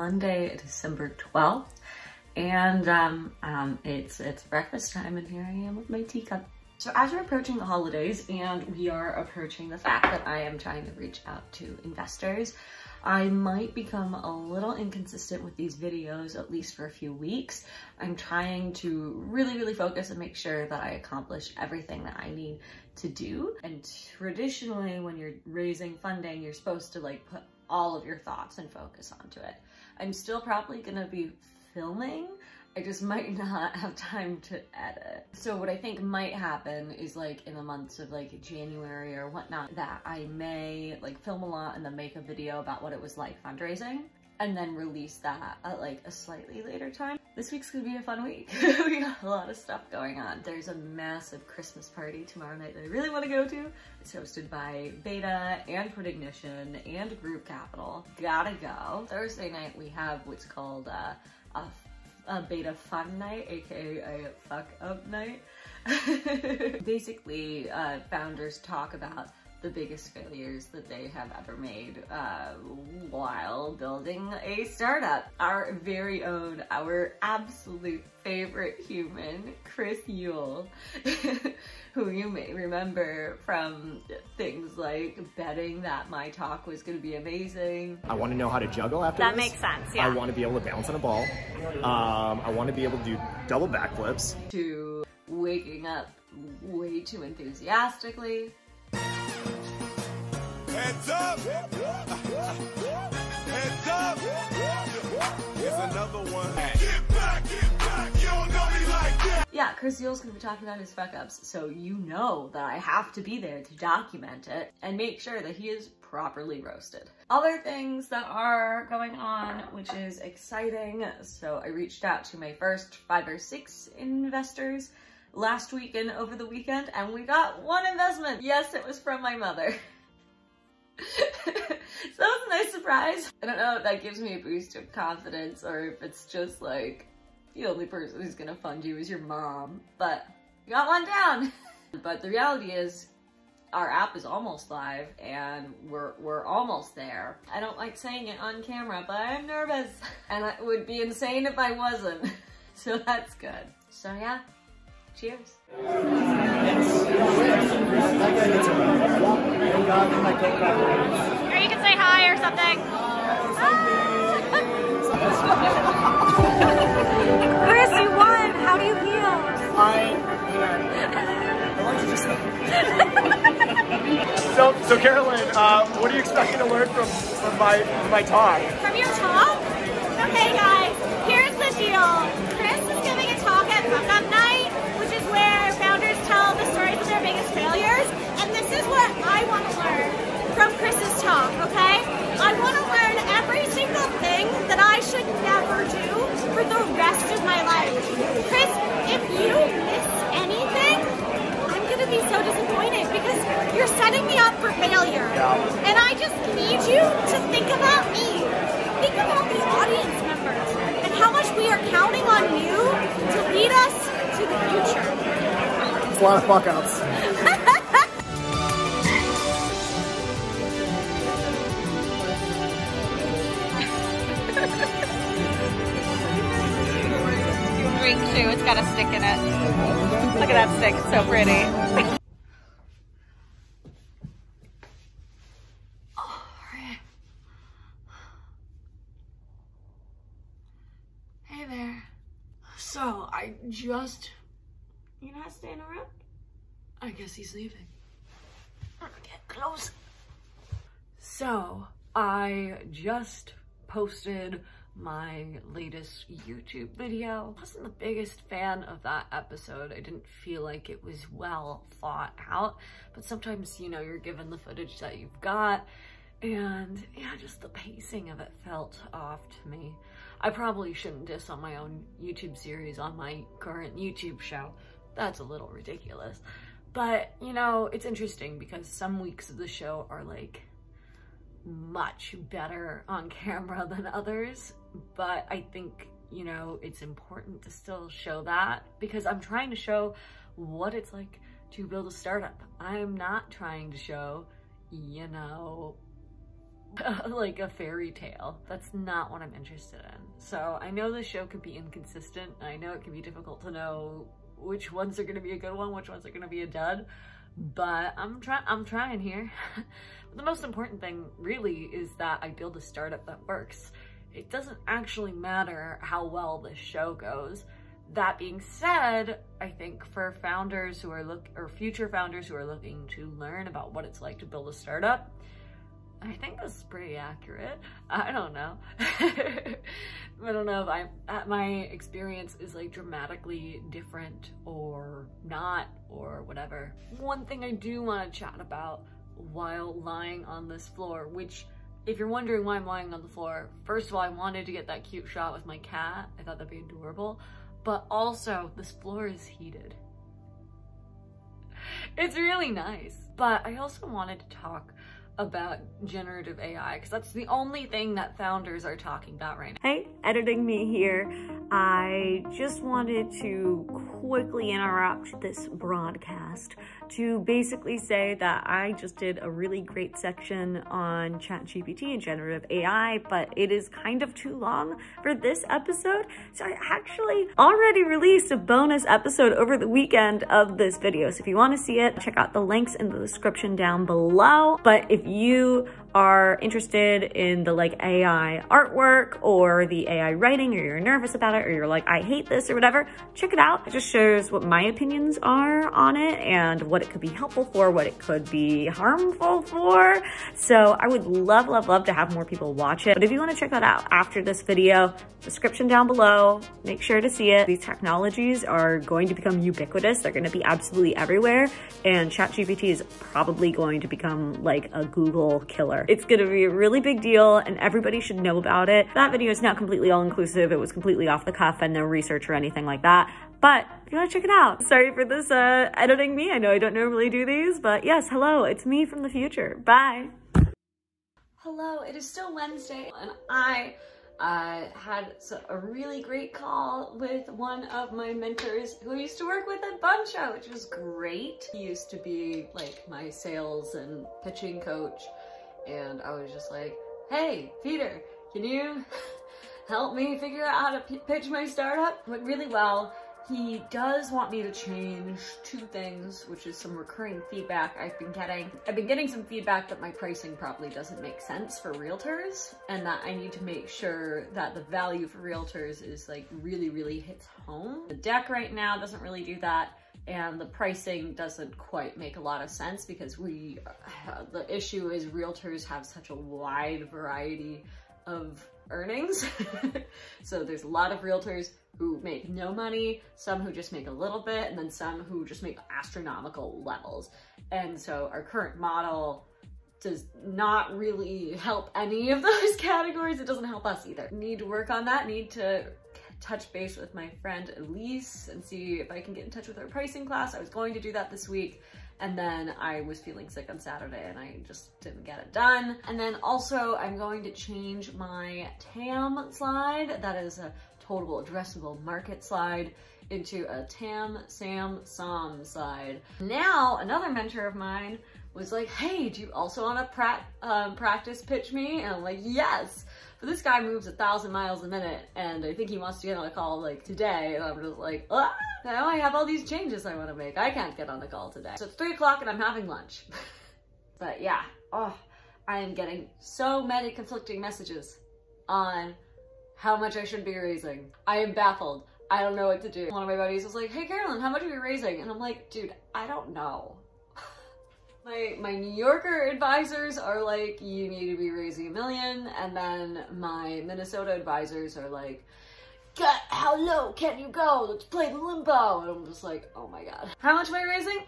Monday, December 12th, and it's breakfast time, and here I am with my teacup. So as we're approaching the holidays and we are approaching the fact that I am trying to reach out to investors, I might become a little inconsistent with these videos, at least for a few weeks. I'm trying to really focus and make sure that I accomplish everything that I need to do. And traditionally, when you're raising funding, you're supposed to like put all of your thoughts and focus onto it. I'm still probably gonna be filming. I just might not have time to edit. So what I think might happen is like in the months of like January or whatnot, that I may like film a lot and then make a video about what it was like fundraising and then release that at like a slightly later time. This week's gonna be a fun week. We got a lot of stuff going on. There's a massive Christmas party tomorrow night that I really wanna go to. It's hosted by Beta and Predignition and Group Capital. Gotta go. Thursday night we have what's called a Beta fun night, aka a fuck up night. Basically, founders talk about the biggest failures that they have ever made while building a startup. Our very own, our absolute favorite human, Chris Yule, who you may remember from things like betting that my talk was gonna be amazing. I want to know how to juggle after that this. Makes sense, yeah. I want to be able to bounce on a ball. I want to be able to do double backflips. To waking up way too enthusiastically. Heads up! Heads up! Here's another one. Get back, you don't know me like that! Yeah, Chris Yule's gonna be talking about his fuck ups, so you know that I have to be there to document it and make sure that he is properly roasted. Other things that are going on, which is exciting. So I reached out to my first 5 or 6 investors last week and over the weekend, and we got one investment. Yes, it was from my mother. So that was a nice surprise. I don't know if that gives me a boost of confidence or if it's just like the only person who's gonna fund you is your mom, but we got one down. But the reality is our app is almost live and we're almost there. I don't like saying it on camera, but I'm nervous and it would be insane if I wasn't. So that's good. So yeah, cheers. Or you can say hi or something. Chris, you won. How do you feel? So Carolyn, what are you expecting to learn from my talk? From your talk? Okay, guys, here's the deal. Chris is giving a talk at Fuck Up Night, which is where founders tell the stories of their biggest failures. And this is what I want to learn from Chris's talk, okay? I want to learn every single thing that I should never do for the rest of my life. Chris, if you miss anything, I'm going to be so disappointed because you're setting me up for failure. Yeah. And I just need you to think about me. Think about the audience members and how much we are counting on you to lead us to the future. It's a lot of fuck ups. Drink too, it's got a stick in it. Look at that stick, it's so pretty. Hey there. So I just, you're not staying around? I guess he's leaving. Get close. So I just posted my latest YouTube video. I wasn't the biggest fan of that episode. I didn't feel like it was well thought out, but sometimes, you know, you're given the footage that you've got, and yeah, just the pacing of it felt off to me. I probably shouldn't diss on my own YouTube series on my current YouTube show. That's a little ridiculous. But, you know, it's interesting because some weeks of the show are like much better on camera than others. But I think, you know, it's important to still show that because I'm trying to show what it's like to build a startup. I'm not trying to show, you know, like a fairy tale. That's not what I'm interested in. So I know the show could be inconsistent. I know it can be difficult to know which ones are gonna be a good one, which ones are gonna be a dud, but I'm trying here. The most important thing really is that I build a startup that works. It doesn't actually matter how well this show goes. That being said, I think for founders who are future founders who are looking to learn about what it's like to build a startup, I think this is pretty accurate. I don't know. I don't know if my experience is like dramatically different or not or whatever. One thing I do want to chat about while lying on this floor, which if you're wondering why I'm lying on the floor, first of all, I wanted to get that cute shot with my cat. I thought that'd be adorable. But also, this floor is heated. It's really nice. But I also wanted to talk about generative AI, because that's the only thing that founders are talking about right now. Hey, editing me here. I just wanted to quickly interrupt this broadcast to basically say that I just did a really great section on ChatGPT and generative AI, but it is kind of too long for this episode. So I actually already released a bonus episode over the weekend of this video. So if you want to see it, check out the links in the description down below. But if you are interested in the like AI artwork or the AI writing, or you're nervous about it, or you're like, I hate this or whatever, check it out. It just shows what my opinions are on it and what it could be helpful for, what it could be harmful for. So I would love, love, love to have more people watch it. But if you want to check that out after this video, description down below, make sure to see it. These technologies are going to become ubiquitous. They're going to be absolutely everywhere. And ChatGPT is probably going to become like a Google killer. It's gonna be a really big deal and everybody should know about it. That video is not completely all-inclusive. It was completely off the cuff and no research or anything like that. But if you wanna check it out. Sorry for this editing me. I know I don't normally do these, but yes, hello, it's me from the future. Bye. Hello, it is still Wednesday and I had a really great call with one of my mentors who I used to work with at Buncha, which was great. He used to be like my sales and pitching coach. And I was just like, hey, Peter, can you help me figure out how to pitch my startup? Went really well. He does want me to change two things, which is some recurring feedback I've been getting. I've been getting some feedback that my pricing probably doesn't make sense for realtors and that I need to make sure that the value for realtors is like really, really hits home. The deck right now doesn't really do that. And the pricing doesn't quite make a lot of sense because the issue is realtors have such a wide variety of earnings. So there's a lot of realtors who make no money, some who just make a little bit, and then some who just make astronomical levels. And so our current model does not really help any of those categories. It doesn't help us either. Need to work on that, need to touch base with my friend Elise and see if I can get in touch with her pricing class. I was going to do that this week and then I was feeling sick on Saturday and I just didn't get it done. And then also I'm going to change my TAM slide, that is a total addressable market slide, into a TAM, SAM, SOM slide. Now another mentor of mine was like, hey, do you also want to practice pitch me? And I'm like, yes. But this guy moves 1,000 miles a minute and I think he wants to get on a call like today. And I'm just like, ah, now I have all these changes I want to make. I can't get on the call today. So it's 3 o'clock and I'm having lunch. But yeah, oh, I am getting so many conflicting messages on how much I should be raising. I am baffled. I don't know what to do. One of my buddies was like, hey Carolyn, how much are you raising? And I'm like, dude, I don't know. My New Yorker advisors are like, you need to be raising $1 million. And then my Minnesota advisors are like, God, how low can you go? Let's play the limbo. And I'm just like, oh my God. How much am I raising?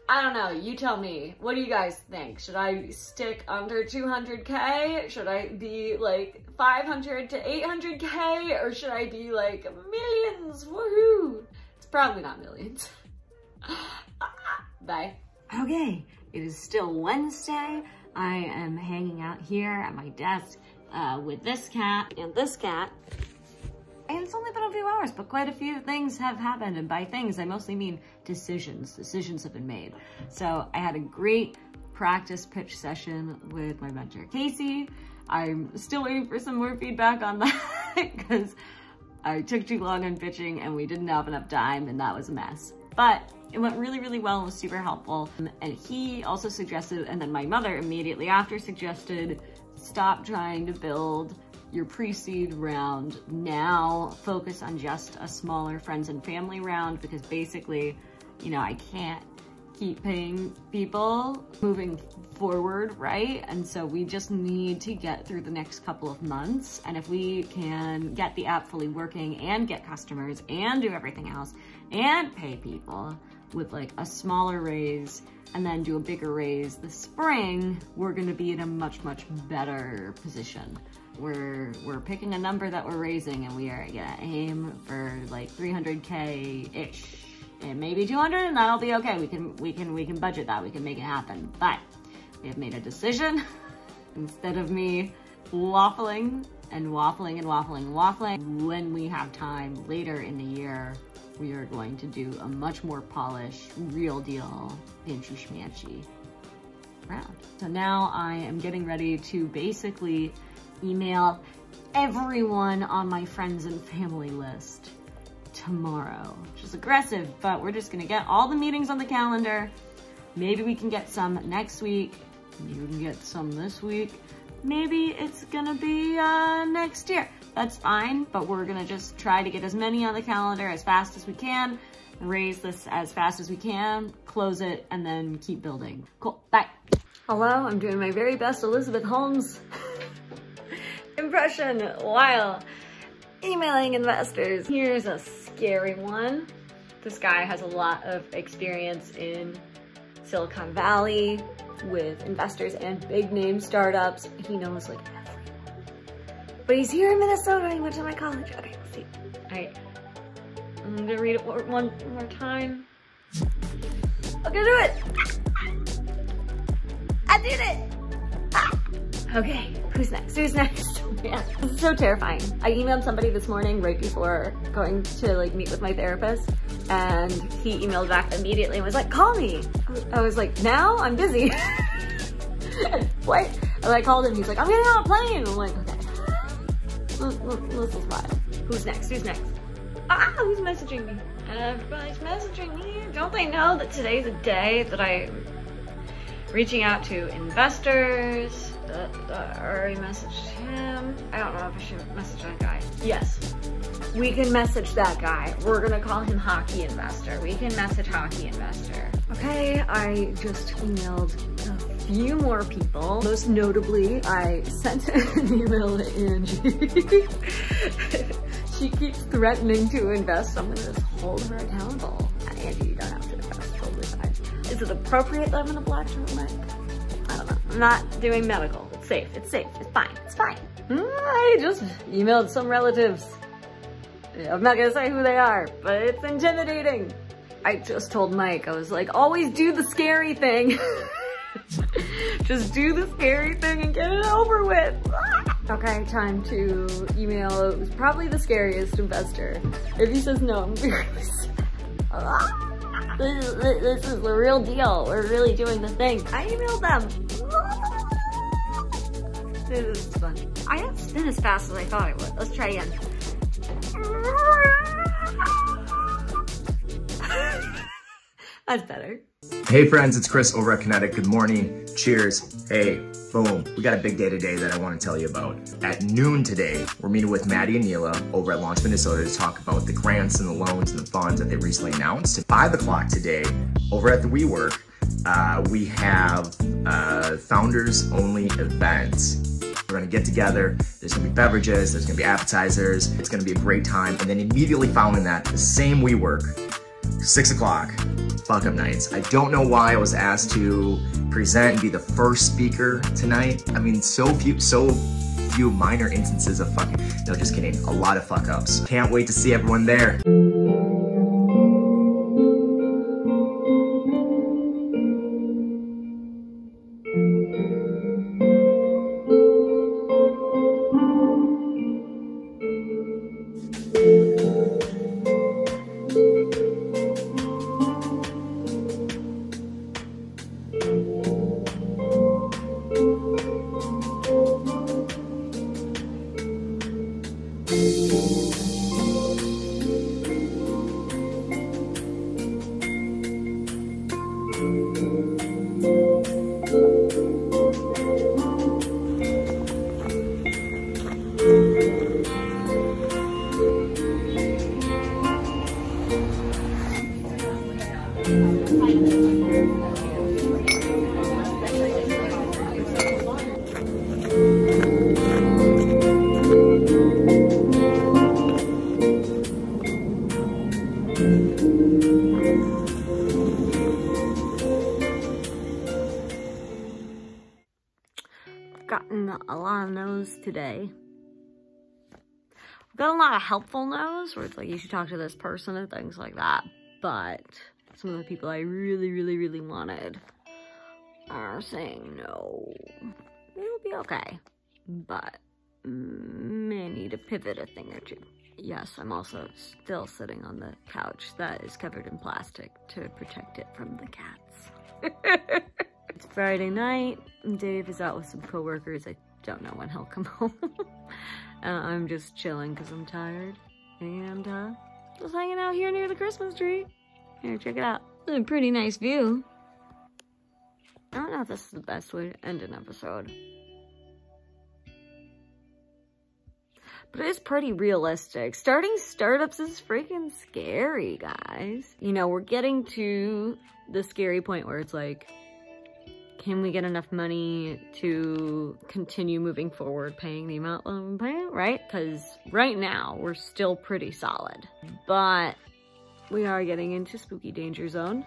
I don't know. You tell me. What do you guys think? Should I stick under 200K? Should I be like 500 to 800K? Or should I be like millions? Woohoo! It's probably not millions. Bye. Okay. It is still Wednesday. I am hanging out here at my desk with this cat and this cat. And it's only been a few hours, but quite a few things have happened. And by things, I mostly mean decisions. Decisions have been made. So I had a great practice pitch session with my mentor, Casey. I'm still waiting for some more feedback on that because I took too long on pitching and we didn't have enough time and that was a mess. But it went really, really well and was super helpful. And he also suggested, and then my mother immediately after suggested, stop trying to build your pre-seed round now, focus on just a smaller friends and family round, because basically, you know, I can't keep paying people moving forward, right? And so we just need to get through the next couple of months. And if we can get the app fully working and get customers and do everything else and pay people with like a smaller raise and then do a bigger raise this spring, we're gonna be in a much, much better position. We're picking a number that we're raising and we are gonna aim for like 300K-ish. And maybe 200 and that'll be okay. We can budget that, we can make it happen. But we have made a decision. Instead of me waffling and waffling and waffling and waffling, when we have time later in the year, we are going to do a much more polished, real deal, pinchy schmanchy round. So now I am getting ready to basically email everyone on my friends and family list tomorrow, which is aggressive, but we're just gonna get all the meetings on the calendar. Maybe we can get some next week. Maybe we can get some this week. Maybe it's gonna be next year. That's fine, but we're gonna just try to get as many on the calendar as fast as we can, raise this as fast as we can, close it, and then keep building. Cool, bye. Hello, I'm doing my very best Elizabeth Holmes impression while emailing investors. Here's a scary one. This guy has a lot of experience in Silicon Valley with investors and big name startups. He knows like everyone. But he's here in Minnesota and he went to my college. Okay, let's see. All right, I'm gonna read it one more time. I'm gonna do it. I did it. Ah. Okay, who's next? Who's next? Yeah, this is so terrifying. I emailed somebody this morning right before going to like meet with my therapist, and he emailed back immediately and was like, call me. I was like, now? I'm busy. What? And I called him, he's like, I'm getting on a plane. I'm like, okay. This is wild. Who's next? Who's next? Ah, who's messaging me? Everybody's messaging me. Don't they know that today's a day that I'm reaching out to investors? I already messaged him. I don't know if I should message that guy. Yes, we can message that guy. We're gonna call him Hockey Investor. We can message Hockey Investor. Okay, I just emailed a few more people. Most notably, I sent an email to Angie. She keeps threatening to invest. I'm gonna just hold her accountable. Angie, you don't have to invest, totally fine. Is it appropriate that I'm in a black turtleneck? I don't know. I'm not doing medical. It's safe. It's safe. It's fine. It's fine. I just emailed some relatives. I'm not gonna say who they are, but it's intimidating. I just told Mike, I was like, always do the scary thing. Just do the scary thing and get it over with. Okay, time to email who's probably the scariest investor. If he says no, I'm really sad. This is the real deal. We're really doing the thing. I emailed them. This is fun. I didn't spin as fast as I thought I would. Let's try again. That's better. Hey friends, it's Chris over at Kinetic. Good morning. Cheers. Hey, boom. We got a big day today that I want to tell you about. At noon today, we're meeting with Maddie and Neela over at Launch Minnesota to talk about the grants and the loans and the funds that they recently announced. At 5 o'clock today, over at the WeWork, we have founders only event. We're gonna get together, there's gonna be beverages, there's gonna be appetizers, it's gonna be a great time. And then immediately following that, the same WeWork, 6 o'clock, Fuck Up Nights. I don't know why I was asked to present and be the first speaker tonight. I mean, so few minor instances of fucking, no, just kidding, a lot of fuck ups. Can't wait to see everyone there. Gotten a lot of no's today. I've got a lot of helpful no's where it's like you should talk to this person and things like that, but some of the people I really wanted are saying no. It'll be okay, but may need to pivot a thing or two. Yes, I'm also still sitting on the couch that is covered in plastic to protect it from the cats. It's Friday night, and Dave is out with some coworkers. I don't know when he'll come home. I'm just chilling because I'm tired, and just hanging out here near the Christmas tree. Here, check it out. It's a pretty nice view. I don't know if this is the best way to end an episode, but it's pretty realistic. Starting startups is freaking scary, guys. You know, we're getting to the scary point where it's like, can we get enough money to continue moving forward, paying the amount of paying, right? Because right now, we're still pretty solid. But we are getting into spooky danger zone.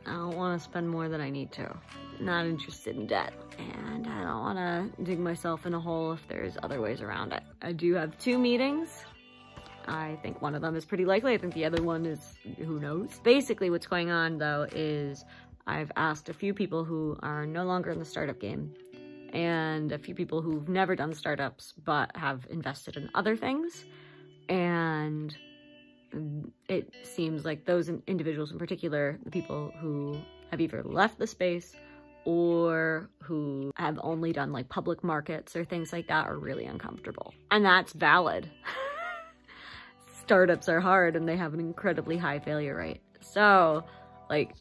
I don't want to spend more than I need to. Not interested in debt. And I don't want to dig myself in a hole if there's other ways around it. I do have 2 meetings. I think one of them is pretty likely. I think the other one is, who knows? Basically, what's going on, though, is I've asked a few people who are no longer in the startup game and a few people who've never done startups but have invested in other things. And it seems like those individuals in particular, the people who have either left the space or who have only done like public markets or things like that, are really uncomfortable. And that's valid. Startups are hard and they have an incredibly high failure rate. So, like,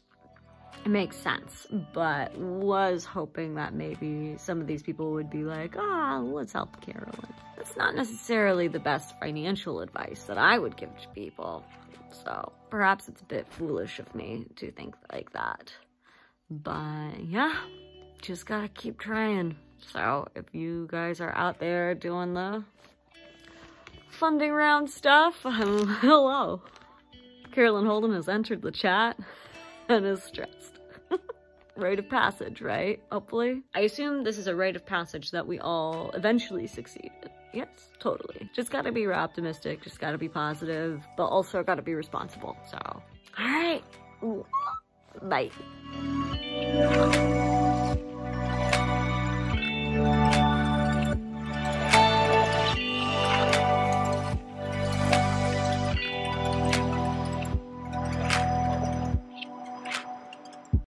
it makes sense, but was hoping that maybe some of these people would be like, let's help Carolyn. That's not necessarily the best financial advice that I would give to people. So perhaps it's a bit foolish of me to think like that. But yeah, just gotta keep trying. So if you guys are out there doing the funding round stuff, hello. Carolyn Holden has entered the chat and is stressed. Rite of passage, right? Hopefully. I assume this is a rite of passage that we all eventually succeed in. Yes, totally. Just gotta be optimistic, just gotta be positive, but also gotta be responsible. So, all right. Bye.